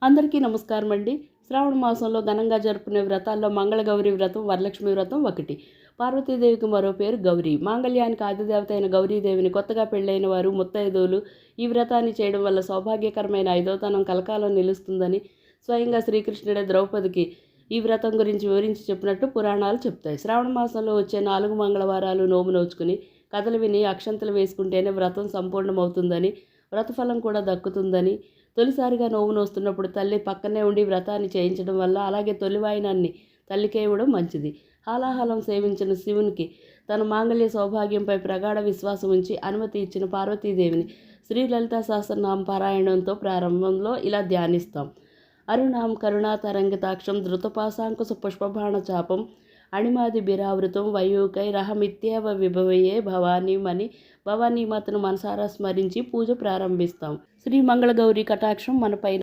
అందరికీ నమస్కారం అండి. శ్రావణ మాసంలో ఘనంగా జరుపుకునే వ్రతాల్లో మంగళగౌరి వ్రతం, వరలక్ష్మి వ్రతం ఒకటి. పార్వతీదేవికి మరో పేరు గౌరీ. మాంగళ్యానికి ఆదిదేవత అయిన గౌరీదేవిని కొత్తగా పెళ్ళైన వారు ముత్తైదువులు ఈ వ్రతాన్ని చేయడం వల్ల సౌభాగ్యకరమైన ఐదవతనం కలకాలం నిలుస్తుందని స్వయంగా శ్రీకృష్ణుడే ద్రౌపదికి ఈ వ్రతం గురించి వివరించి చెప్పినట్టు పురాణాలు చెప్తాయి. శ్రావణ మాసంలో వచ్చే 4 మంగళవారాలు నోము నోచుకుని కథలు విని అక్షంతలు వేసుకుంటేనే వ్రతం సంపూర్ణమవుతుందని, వ్రతఫలం కూడా దక్కుతుందని, తొలిసారిగా నోము నోస్తున్నప్పుడు తల్లి పక్కనే ఉండి వ్రతాన్ని చేయించడం వల్ల, అలాగే తొలి వాయినాన్ని తల్లికే ఇవ్వడం మంచిది. హాలాహలం సేవించిన శివునికి తన మాంగళ్య సౌభాగ్యంపై ప్రగాఢ విశ్వాసం ఉంచి అనుమతి ఇచ్చిన పార్వతీదేవిని శ్రీ లలితా సహస్రనామ పారాయణంతో ప్రారంభంలో ఇలా ధ్యానిస్తాం. అరుణాం కరుణాతరంగితాక్షం ధృతపాశాంకుశ పుష్పబాణ చాపం అణిమాది బిరావృతం వయూకై రహమిత్యేవ విభవయే భవానీమని భవానీమాతను మనసారా స్మరించి పూజ ప్రారంభిస్తాం. శ్రీ మంగళగౌరి కటాక్షం మనపైన